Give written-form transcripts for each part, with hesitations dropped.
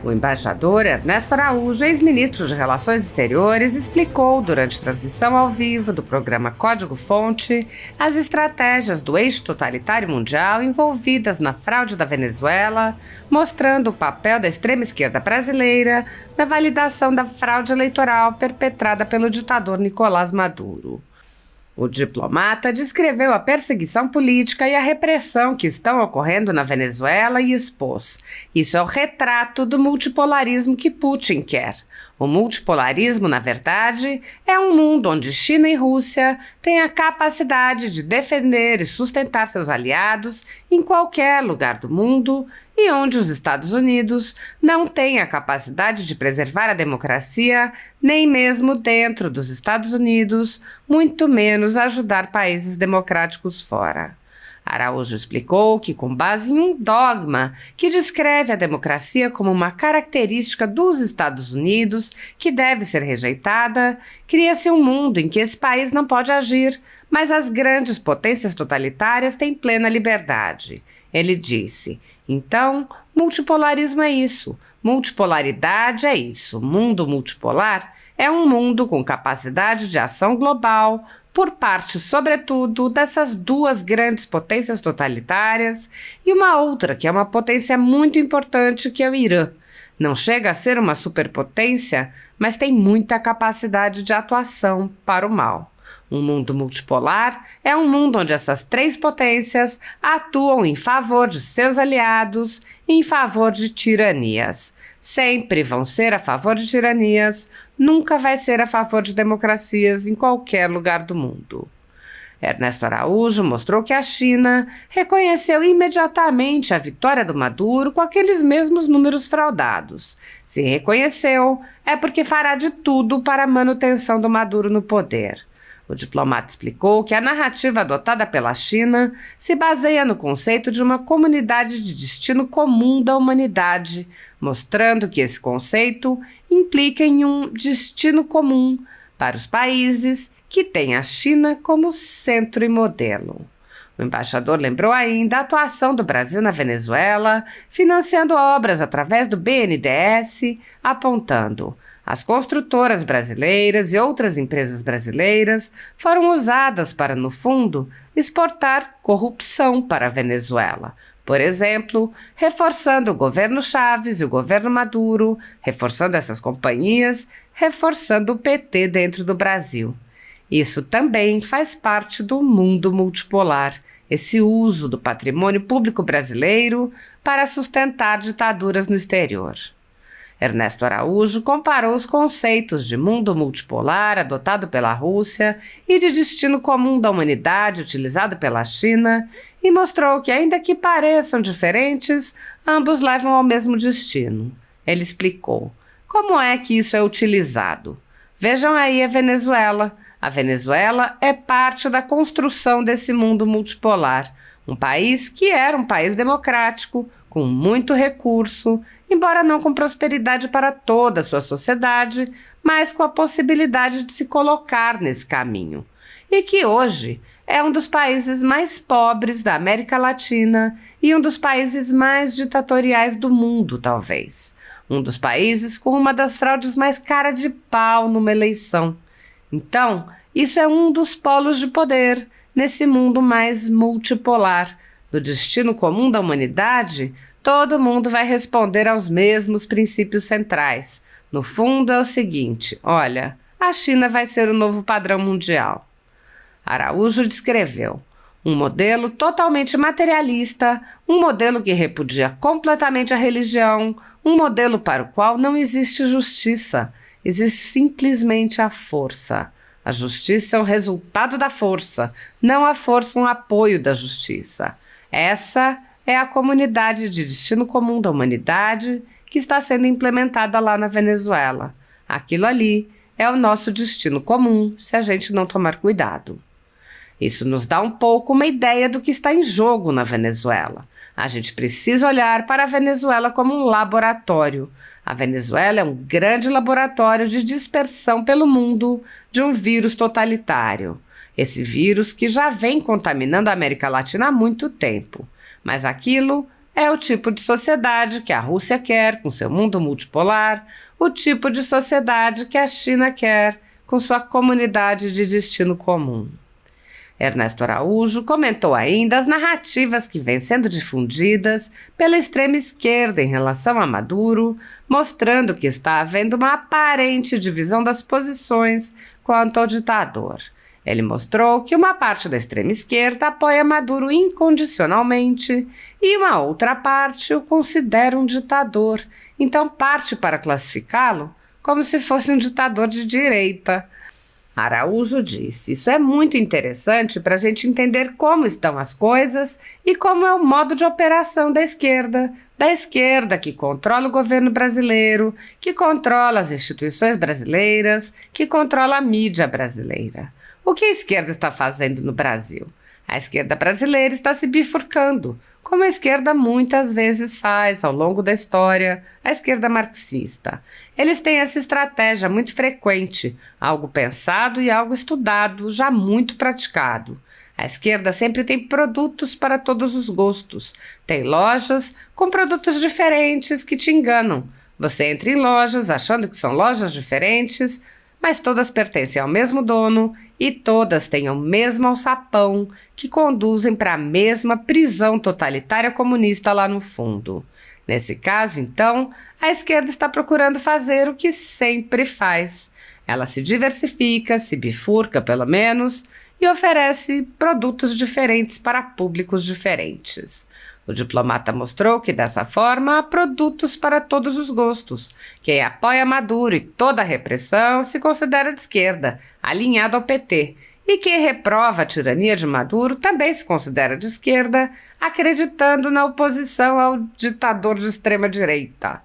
O embaixador Ernesto Araújo, ex-ministro de Relações Exteriores, explicou durante transmissão ao vivo do programa Código-Fonte as estratégias do eixo totalitário mundial envolvidas na fraude da Venezuela, mostrando o papel da extrema-esquerda brasileira na validação da fraude eleitoral perpetrada pelo ditador Nicolás Maduro. O diplomata descreveu a perseguição política e a repressão que estão ocorrendo na Venezuela e expôs: isso é o retrato do multipolarismo que Putin quer. O multipolarismo, na verdade, é um mundo onde China e Rússia têm a capacidade de defender e sustentar seus aliados em qualquer lugar do mundo e onde os Estados Unidos não têm a capacidade de preservar a democracia, nem mesmo dentro dos Estados Unidos, muito menos ajudar países democráticos fora. Araújo explicou que, com base em um dogma que descreve a democracia como uma característica dos Estados Unidos que deve ser rejeitada, cria-se um mundo em que esse país não pode agir, mas as grandes potências totalitárias têm plena liberdade. Ele disse: então, multipolarismo é isso, multipolaridade é isso, mundo multipolar é um mundo com capacidade de ação global, por parte, sobretudo, dessas duas grandes potências totalitárias e uma outra que é uma potência muito importante, que é o Irã. Não chega a ser uma superpotência, mas tem muita capacidade de atuação para o mal. Um mundo multipolar é um mundo onde essas três potências atuam em favor de seus aliados e em favor de tiranias. Sempre vão ser a favor de tiranias, nunca vai ser a favor de democracias em qualquer lugar do mundo. Ernesto Araújo mostrou que a China reconheceu imediatamente a vitória do Maduro com aqueles mesmos números fraudados. Se reconheceu, é porque fará de tudo para a manutenção do Maduro no poder. O diplomata explicou que a narrativa adotada pela China se baseia no conceito de uma comunidade de destino comum da humanidade, mostrando que esse conceito implica em um destino comum para os países que têm a China como centro e modelo. O embaixador lembrou ainda a atuação do Brasil na Venezuela, financiando obras através do BNDES, apontando: as construtoras brasileiras e outras empresas brasileiras foram usadas para, no fundo, exportar corrupção para a Venezuela. Por exemplo, reforçando o governo Chávez e o governo Maduro, reforçando essas companhias, reforçando o PT dentro do Brasil. Isso também faz parte do mundo multipolar, esse uso do patrimônio público brasileiro para sustentar ditaduras no exterior. Ernesto Araújo comparou os conceitos de mundo multipolar adotado pela Rússia e de destino comum da humanidade utilizado pela China e mostrou que, ainda que pareçam diferentes, ambos levam ao mesmo destino. Ele explicou: como é que isso é utilizado? Vejam aí a Venezuela. A Venezuela é parte da construção desse mundo multipolar, um país que era um país democrático, com muito recurso, embora não com prosperidade para toda a sua sociedade, mas com a possibilidade de se colocar nesse caminho. E que hoje é um dos países mais pobres da América Latina e um dos países mais ditatoriais do mundo, talvez. Um dos países com uma das fraudes mais cara de pau numa eleição. Então, isso é um dos polos de poder nesse mundo mais multipolar. No destino comum da humanidade, todo mundo vai responder aos mesmos princípios centrais. No fundo é o seguinte: olha, a China vai ser o novo padrão mundial. Araújo descreveu um modelo totalmente materialista, um modelo que repudia completamente a religião, um modelo para o qual não existe justiça, existe simplesmente a força. A justiça é o resultado da força, não a força um apoio da justiça. Essa é a comunidade de destino comum da humanidade que está sendo implementada lá na Venezuela. Aquilo ali é o nosso destino comum se a gente não tomar cuidado. Isso nos dá um pouco uma ideia do que está em jogo na Venezuela. A gente precisa olhar para a Venezuela como um laboratório. A Venezuela é um grande laboratório de dispersão pelo mundo de um vírus totalitário. Esse vírus que já vem contaminando a América Latina há muito tempo. Mas aquilo É o tipo de sociedade que a Rússia quer com seu mundo multipolar, o tipo de sociedade que a China quer com sua comunidade de destino comum. Ernesto Araújo comentou ainda as narrativas que vêm sendo difundidas pela extrema esquerda em relação a Maduro, mostrando que está havendo uma aparente divisão das posições quanto ao ditador. Ele mostrou que uma parte da extrema esquerda apoia Maduro incondicionalmente e uma outra parte o considera um ditador, então parte para classificá-lo como se fosse um ditador de direita. Araújo disse: isso é muito interessante para a gente entender como estão as coisas e como é o modo de operação da esquerda que controla o governo brasileiro, que controla as instituições brasileiras, que controla a mídia brasileira. O que a esquerda está fazendo no Brasil? A esquerda brasileira está se bifurcando, como a esquerda muitas vezes faz ao longo da história, a esquerda marxista. Eles têm essa estratégia muito frequente, algo pensado e algo estudado, já muito praticado. A esquerda sempre tem produtos para todos os gostos. Tem lojas com produtos diferentes que te enganam. Você entra em lojas achando que são lojas diferentes, mas todas pertencem ao mesmo dono e todas têm o mesmo alçapão que conduzem para a mesma prisão totalitária comunista lá no fundo. Nesse caso, então, a esquerda está procurando fazer o que sempre faz. Ela se diversifica, se bifurca pelo menos, e oferece produtos diferentes para públicos diferentes. O diplomata mostrou que, dessa forma, há produtos para todos os gostos. Quem apoia Maduro e toda a repressão se considera de esquerda, alinhado ao PT. E quem reprova a tirania de Maduro também se considera de esquerda, acreditando na oposição ao ditador de extrema-direita.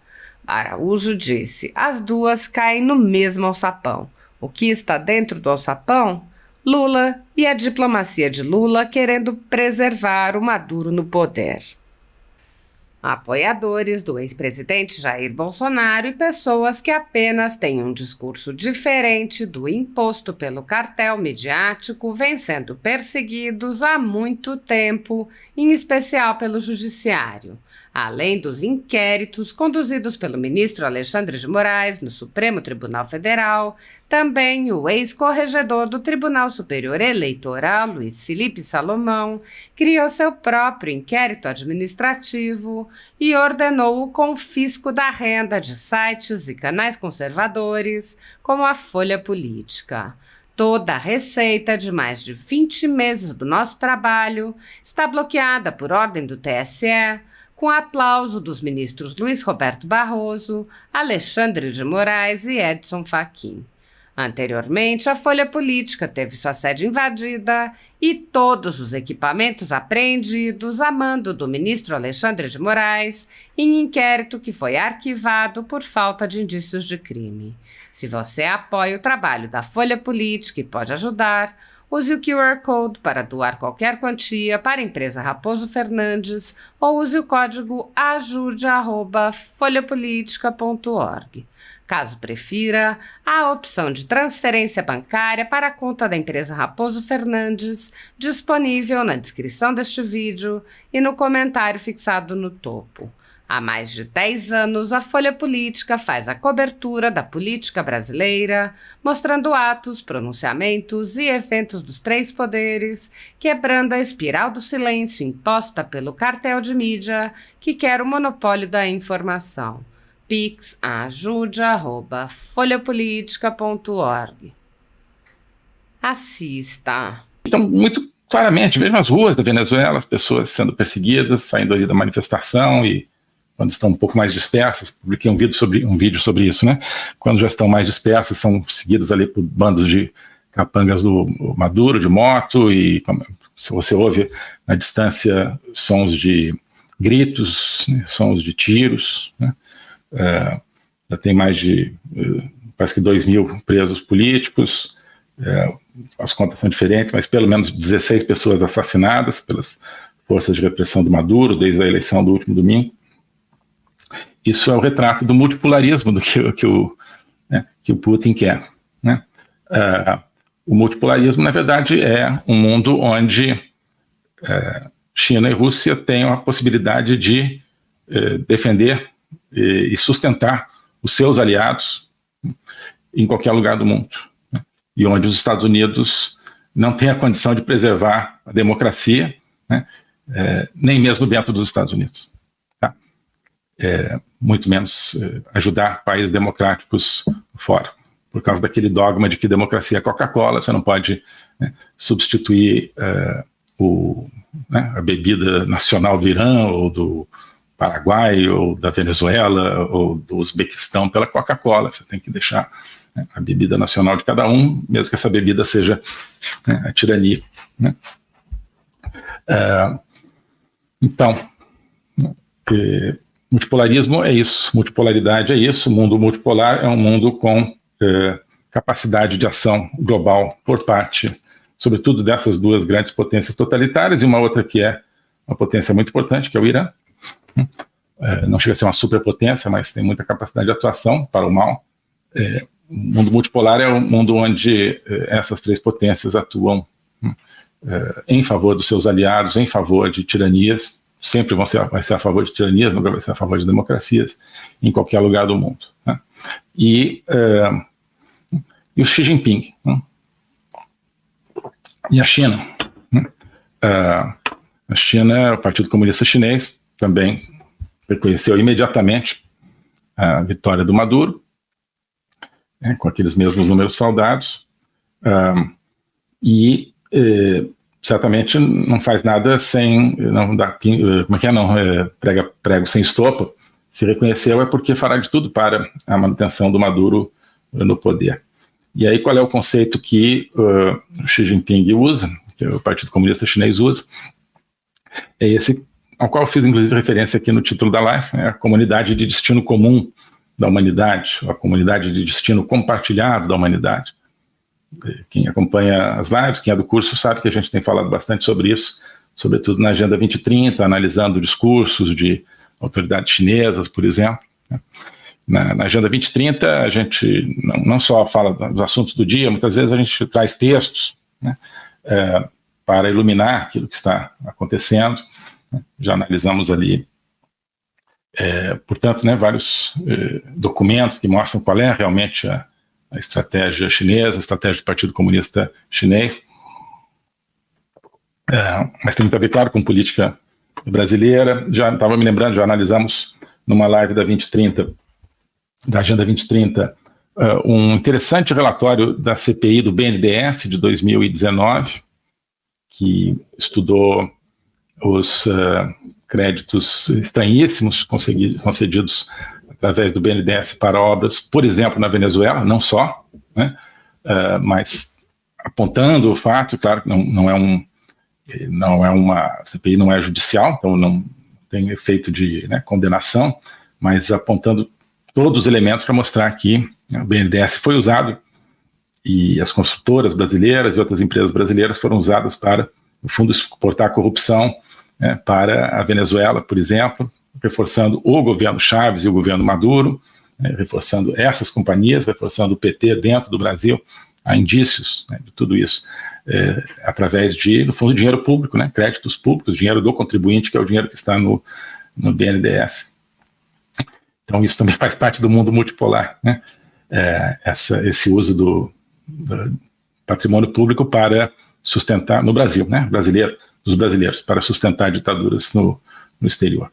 Araújo disse: as duas caem no mesmo alçapão. O que está dentro do alçapão? Lula e a diplomacia de Lula querendo preservar o Maduro no poder. Apoiadores do ex-presidente Jair Bolsonaro e pessoas que apenas têm um discurso diferente do imposto pelo cartel midiático vêm sendo perseguidos há muito tempo, em especial pelo judiciário. Além dos inquéritos conduzidos pelo ministro Alexandre de Moraes no Supremo Tribunal Federal, também o ex-corregedor do Tribunal Superior Eleitoral, Luiz Felipe Salomão, criou seu próprio inquérito administrativo e ordenou o confisco da renda de sites e canais conservadores, como a Folha Política. Toda a receita de mais de 20 meses do nosso trabalho está bloqueada por ordem do TSE, com aplauso dos ministros Luiz Roberto Barroso, Alexandre de Moraes e Edson Fachin. Anteriormente, a Folha Política teve sua sede invadida e todos os equipamentos apreendidos a mando do ministro Alexandre de Moraes em inquérito que foi arquivado por falta de indícios de crime. Se você apoia o trabalho da Folha Política e pode ajudar, use o QR Code para doar qualquer quantia para a empresa Raposo Fernandes ou use o código ajude@folhapolitica.org. Caso prefira, há a opção de transferência bancária para a conta da empresa Raposo Fernandes, disponível na descrição deste vídeo e no comentário fixado no topo. Há mais de 10 anos, a Folha Política faz a cobertura da política brasileira, mostrando atos, pronunciamentos e eventos dos três poderes, quebrando a espiral do silêncio imposta pelo cartel de mídia que quer o monopólio da informação. Pix ajude@folhapolitica.org. Assista. Então, muito claramente, vejo nas ruas da Venezuela as pessoas sendo perseguidas, saindo ali da manifestação e, quando estão um pouco mais dispersas, publiquei um vídeo sobre isso, né? Quando já estão mais dispersas, são seguidas ali por bandos de capangas do Maduro, de moto, e se você ouve na distância sons de gritos, né? Sons de tiros, né? Já tem mais de, parece que 2.000 presos políticos, as contas são diferentes, mas pelo menos 16 pessoas assassinadas pelas forças de repressão do Maduro, desde a eleição do último domingo. Isso é o retrato do multipolarismo do que o Putin quer, né? O multipolarismo, na verdade, é um mundo onde China e Rússia têm a possibilidade de defender e sustentar os seus aliados em qualquer lugar do mundo, né? E onde os Estados Unidos não têm a condição de preservar a democracia, né? Nem mesmo dentro dos Estados Unidos, tá? Muito menos ajudar países democráticos fora, por causa daquele dogma de que democracia é Coca-Cola, você não pode, né, substituir a bebida nacional do Irã, ou do Paraguai, ou da Venezuela, ou do Uzbequistão pela Coca-Cola. Você tem que deixar, né, a bebida nacional de cada um, mesmo que essa bebida seja, né, a tirania, né? Então, multipolarismo é isso, multipolaridade é isso, o mundo multipolar é um mundo com capacidade de ação global por parte, sobretudo, dessas duas grandes potências totalitárias, e uma outra que é uma potência muito importante, que é o Irã. Não chega a ser uma superpotência, mas tem muita capacidade de atuação para o mal. O mundo multipolar é um mundo onde essas três potências atuam em favor dos seus aliados, em favor de tiranias, sempre vai ser a favor de tiranias, nunca vai ser a favor de democracias, em qualquer lugar do mundo, né? E o Xi Jinping, né? E a China, né? A China, o Partido Comunista Chinês, também reconheceu imediatamente a vitória do Maduro, né, com aqueles mesmos números fraudados, e certamente não faz nada sem, não dá, como é que é, não prega prego sem estopa. Se reconheceu é porque fará de tudo para a manutenção do Maduro no poder. E aí qual é o conceito que o Xi Jinping usa, que o Partido Comunista Chinês usa? É esse ao qual eu fiz inclusive referência aqui no título da live, a comunidade de destino comum da humanidade, a comunidade de destino compartilhado da humanidade. Quem acompanha as lives, quem é do curso, sabe que a gente tem falado bastante sobre isso, sobretudo na Agenda 2030, analisando discursos de autoridades chinesas, por exemplo. Na Agenda 2030, a gente não só fala dos assuntos do dia, muitas vezes a gente traz textos, né, para iluminar aquilo que está acontecendo. Já analisamos ali, portanto, né, vários documentos que mostram qual é realmente a estratégia chinesa, a estratégia do Partido Comunista Chinês, mas tem muito a ver, claro, com política brasileira. Já estava me lembrando, já analisamos numa live da 2030, da Agenda 2030, um interessante relatório da CPI do BNDES de 2019, que estudou os créditos estranhíssimos concedidos através do BNDES para obras, por exemplo, na Venezuela, não só, né, mas apontando o fato, claro que não é uma CPI, não é judicial, então não tem efeito de, né, condenação, mas apontando todos os elementos para mostrar que o BNDES foi usado e as construtoras brasileiras e outras empresas brasileiras foram usadas para, no fundo, exportar corrupção, né, para a Venezuela, por exemplo, reforçando o governo Chávez e o governo Maduro, né, reforçando essas companhias, reforçando o PT dentro do Brasil. Há indícios, né, de tudo isso, através de, no fundo, dinheiro público, né, créditos públicos, dinheiro do contribuinte, que é o dinheiro que está no BNDES. Então isso também faz parte do mundo multipolar, né, esse uso do patrimônio público para sustentar, no Brasil, né, dos brasileiros, para sustentar ditaduras no exterior.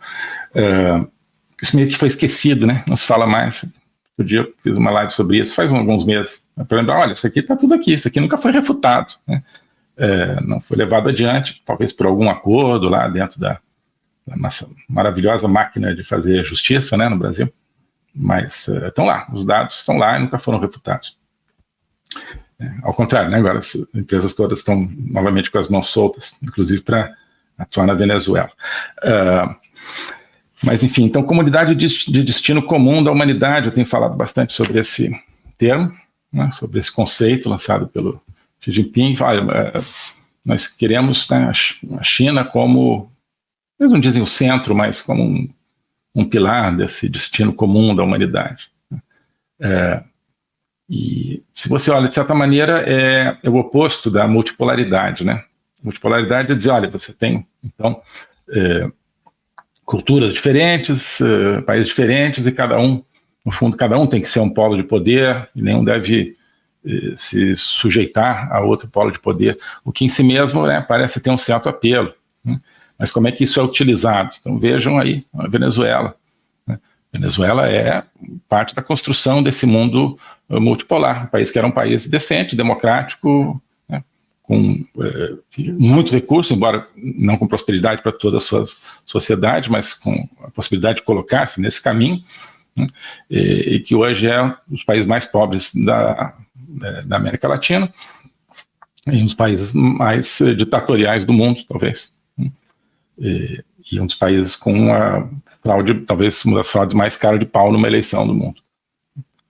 Isso meio que foi esquecido, né, não se fala mais. Outro dia eu fiz uma live sobre isso, faz alguns meses, para lembrar, olha, isso aqui está tudo aqui, isso aqui nunca foi refutado, né, não foi levado adiante, talvez por algum acordo lá dentro da nossa maravilhosa máquina de fazer justiça, né, no Brasil, mas estão lá, os dados estão lá e nunca foram refutados. Ao contrário, né, agora as empresas todas estão novamente com as mãos soltas, inclusive para atuar na Venezuela. Mas, enfim, então, comunidade de destino comum da humanidade, eu tenho falado bastante sobre esse termo, né, sobre esse conceito lançado pelo Xi Jinping. Nós queremos, né, a China como, eles não dizem o centro, mas como um pilar desse destino comum da humanidade. E se você olha, de certa maneira, é o oposto da multipolaridade, né? Multipolaridade é dizer, olha, você tem, então, culturas diferentes, países diferentes, e cada um, no fundo, cada um tem que ser um polo de poder, e nenhum deve se sujeitar a outro polo de poder, o que em si mesmo, né, parece ter um certo apelo, né? Mas como é que isso é utilizado? Então vejam aí a Venezuela. Né? A Venezuela é parte da construção desse mundo multipolar, um país que era um país decente, democrático, né, com muito recurso, embora não com prosperidade para toda a sua sociedade, mas com a possibilidade de colocar-se nesse caminho, né, e que hoje é um dos países mais pobres da América Latina e um dos países mais ditatoriais do mundo, talvez. E um dos países com a fraude, talvez uma das fraudes mais caras de pau numa eleição do mundo.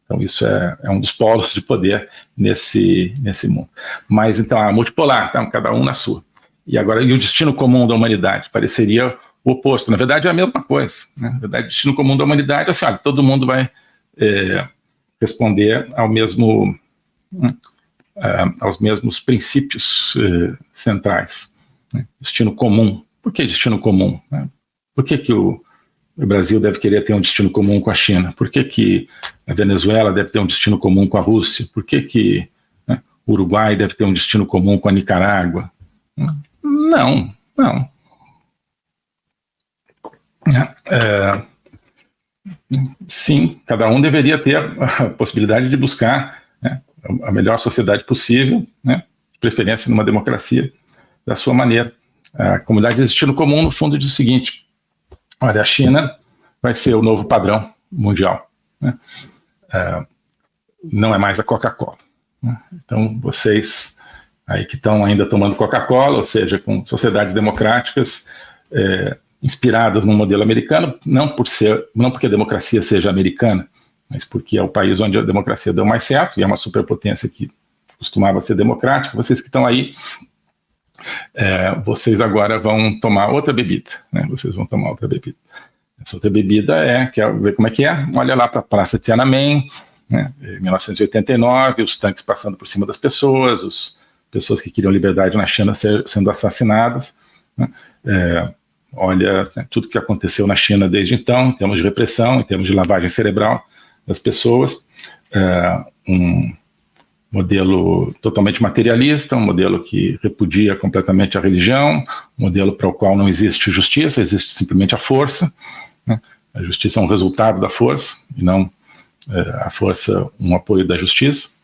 Então isso é um dos polos de poder nesse mundo. Mas então, a multipolar, então, cada um na sua. E agora, e o destino comum da humanidade? Pareceria o oposto. Na verdade, é a mesma coisa. Né? Na verdade, o destino comum da humanidade é assim, olha, todo mundo vai responder aos mesmos princípios centrais. Né? Destino comum. Por que destino comum? Né? Por que o Brasil deve querer ter um destino comum com a China? Por que a Venezuela deve ter um destino comum com a Rússia? Por que o Uruguai deve ter um destino comum com a Nicarágua? Não. Sim, cada um deveria ter a possibilidade de buscar, né, a melhor sociedade possível, né, de preferência numa democracia, da sua maneira. A comunidade de destino comum, no fundo, diz o seguinte: olha, a China vai ser o novo padrão mundial, né? Não é mais a Coca-Cola, né? Então, vocês aí que estão ainda tomando Coca-Cola, ou seja, com sociedades democráticas inspiradas no modelo americano, não porque a democracia seja americana, mas porque é o país onde a democracia deu mais certo, e é uma superpotência que costumava ser democrática. Vocês que estão aí, vocês agora vão tomar outra bebida, né? Vocês vão tomar outra bebida. Essa outra bebida quer ver como é que é? Olha lá para a Praça Tiananmen, né? Em 1989, os tanques passando por cima das pessoas, as pessoas que queriam liberdade na China sendo assassinadas, né? Olha, né, tudo que aconteceu na China desde então, em termos de repressão, em termos de lavagem cerebral das pessoas, um modelo totalmente materialista, um modelo que repudia completamente a religião, um modelo para o qual não existe justiça, existe simplesmente a força, né? A justiça é um resultado da força, e não a força um apoio da justiça.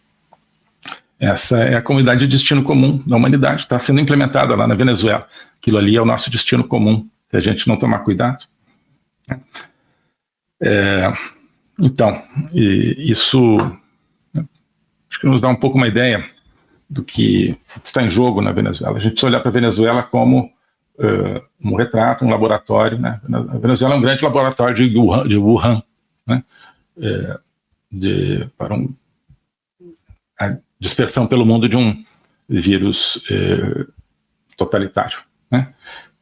Essa é a comunidade de destino comum da humanidade, está sendo implementada lá na Venezuela. Aquilo ali é o nosso destino comum, se a gente não tomar cuidado. Então, isso acho que nos dá um pouco uma ideia do que está em jogo na Venezuela. A gente precisa olhar para a Venezuela como um retrato, um laboratório, né? A Venezuela é um grande laboratório de Wuhan, né? Para a dispersão pelo mundo de um vírus totalitário, né?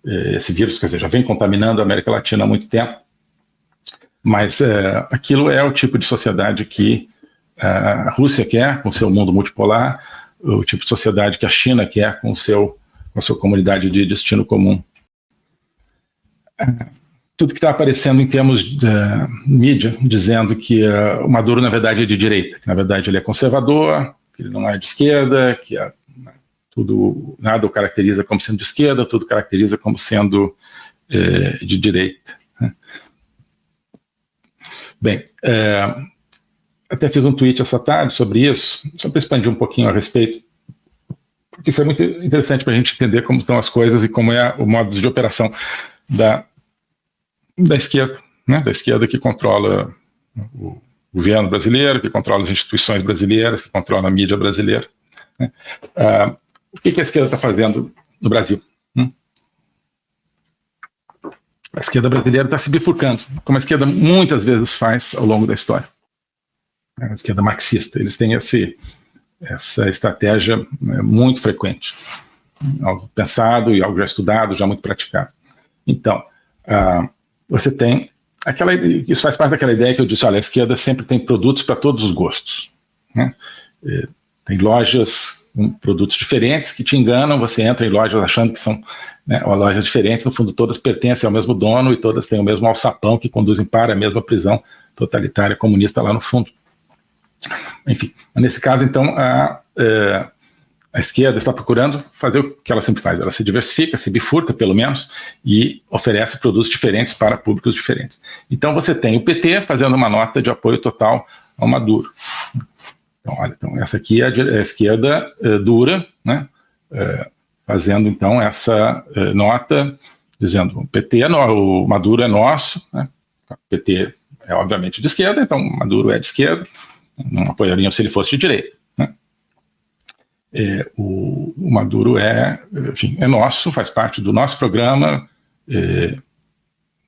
Esse vírus, quer dizer, já vem contaminando a América Latina há muito tempo, mas aquilo é o tipo de sociedade que a Rússia quer com seu mundo multipolar, o tipo de sociedade que a China quer com a sua comunidade de destino comum. Tudo que está aparecendo em termos de mídia, dizendo que o Maduro, na verdade, é de direita, que, na verdade, ele é conservador, que ele não é de esquerda, que nada o caracteriza como sendo de esquerda, tudo caracteriza como sendo de direita. Bem, até fiz um tweet essa tarde sobre isso, só para expandir um pouquinho a respeito, porque isso é muito interessante para a gente entender como estão as coisas e como é o modo de operação da esquerda, né? Da esquerda que controla o governo brasileiro, que controla as instituições brasileiras, que controla a mídia brasileira, né? O que a esquerda está fazendo no Brasil? A esquerda brasileira está se bifurcando, como a esquerda muitas vezes faz ao longo da história. A esquerda marxista, eles têm essa estratégia muito frequente, algo pensado e algo já estudado, já muito praticado. Então, você tem isso faz parte daquela ideia que eu disse, olha, a esquerda sempre tem produtos para todos os gostos, né? Tem lojas produtos diferentes que te enganam, você entra em lojas achando que são, né, lojas diferentes, no fundo todas pertencem ao mesmo dono e todas têm o mesmo alçapão que conduzem para a mesma prisão totalitária comunista lá no fundo. Enfim, nesse caso, então, a esquerda está procurando fazer o que ela sempre faz, ela se diversifica, se bifurca pelo menos, e oferece produtos diferentes para públicos diferentes. Então você tem o PT fazendo uma nota de apoio total ao Maduro. Então, olha, então essa aqui é a esquerda dura, né, fazendo então essa nota, dizendo o PT o Maduro é nosso, né, o PT é obviamente de esquerda, então o Maduro é de esquerda, não apoiariam se ele fosse de direita. O Maduro enfim, é nosso, faz parte do nosso programa,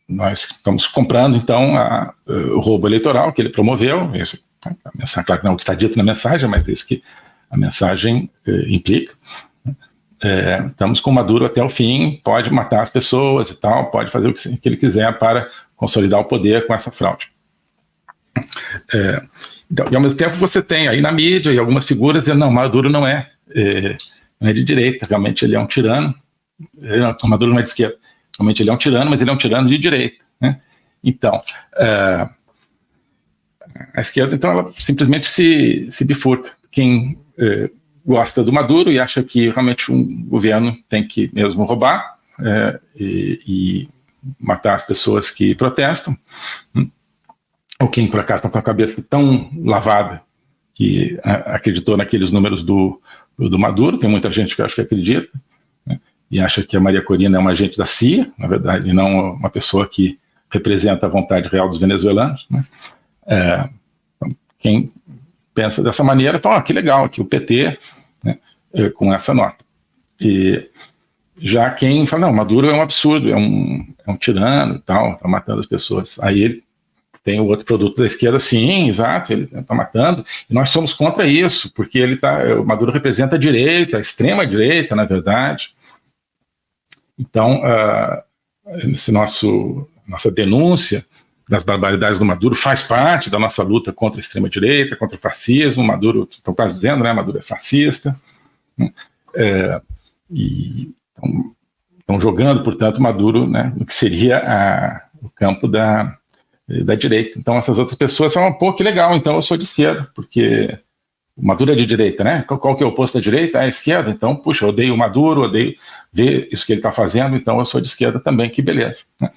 nós estamos comprando então o roubo eleitoral que ele promoveu, isso, a mensagem, claro que não é o que está dito na mensagem, mas é isso que a mensagem implica. Estamos com o Maduro até o fim, pode matar as pessoas e tal, pode fazer o que ele quiser para consolidar o poder com essa fraude. Então, e ao mesmo tempo você tem aí na mídia e algumas figuras dizendo, não, Maduro não é de direita, realmente ele é um tirano, Maduro não é de esquerda, realmente ele é um tirano, mas ele é um tirano de direita, né? Então, a esquerda, então, ela simplesmente se bifurca. Quem gosta do Maduro e acha que realmente um governo tem que mesmo roubar e matar as pessoas que protestam, ou quem por acaso está com a cabeça tão lavada que acreditou naqueles números do Maduro, tem muita gente que acho que acredita, né, e acha que a Maria Corina é uma agente da CIA, na verdade, e não uma pessoa que representa a vontade real dos venezuelanos, né. Quem pensa dessa maneira fala, que legal, aqui o PT, né, com essa nota. E já quem fala, não, Maduro é um absurdo, é um tirano e tal, está matando as pessoas. Aí ele tem o outro produto da esquerda, sim, exato, ele está matando, e nós somos contra isso, porque o Maduro representa a direita, a extrema direita, na verdade. Então, nossa denúncia das barbaridades do Maduro faz parte da nossa luta contra a extrema direita, contra o fascismo. Maduro, estão quase dizendo, né, Maduro é fascista, né? E estão jogando, portanto, Maduro, né, no que seria o campo da direita. Então essas outras pessoas falam, pô, que legal, então eu sou de esquerda, porque o Maduro é de direita, né? Qual que é o oposto da direita? É a esquerda. Então, puxa, eu odeio o Maduro, odeio ver isso que ele está fazendo, então eu sou de esquerda também, que beleza, né?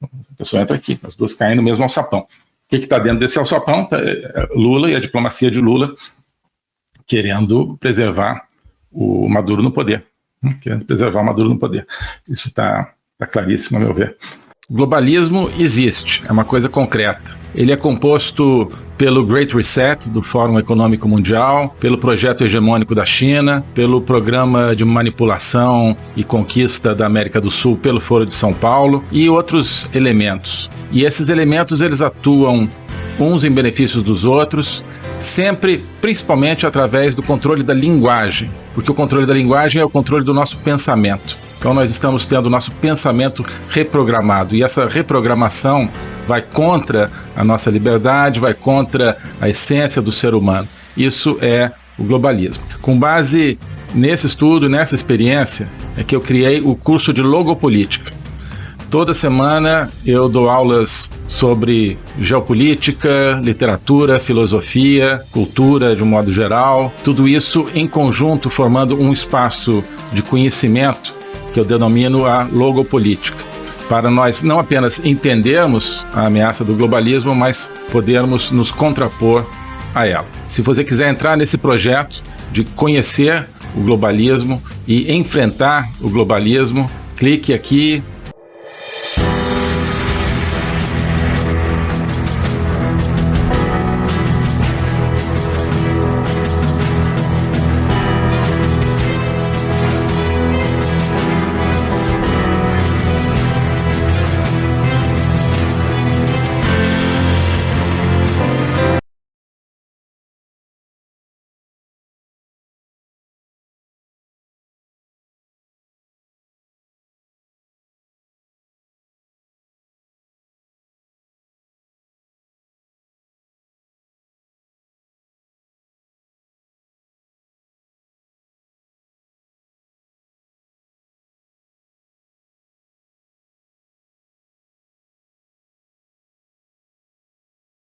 A pessoa entra aqui, as duas caem no mesmo alçapão. O que está dentro desse alçapão? Lula e a diplomacia de Lula querendo preservar o Maduro no poder. Querendo preservar o Maduro no poder. Isso está claríssimo, a meu ver. O globalismo existe, é uma coisa concreta. Ele é composto pelo Great Reset do Fórum Econômico Mundial, pelo projeto hegemônico da China, pelo programa de manipulação e conquista da América do Sul pelo Foro de São Paulo e outros elementos. E esses elementos eles atuam uns em benefício dos outros, sempre, principalmente através do controle da linguagem, porque o controle da linguagem é o controle do nosso pensamento. Então nós estamos tendo o nosso pensamento reprogramado, e essa reprogramação vai contra a nossa liberdade, vai contra a essência do ser humano. Isso é o globalismo. Com base nesse estudo, nessa experiência, é que eu criei o curso de Logopolítica. Toda semana eu dou aulas sobre geopolítica, literatura, filosofia, cultura de um modo geral, tudo isso em conjunto formando um espaço de conhecimento que eu denomino a logopolítica, para nós não apenas entendermos a ameaça do globalismo, mas podermos nos contrapor a ela. Se você quiser entrar nesse projeto de conhecer o globalismo e enfrentar o globalismo, clique aqui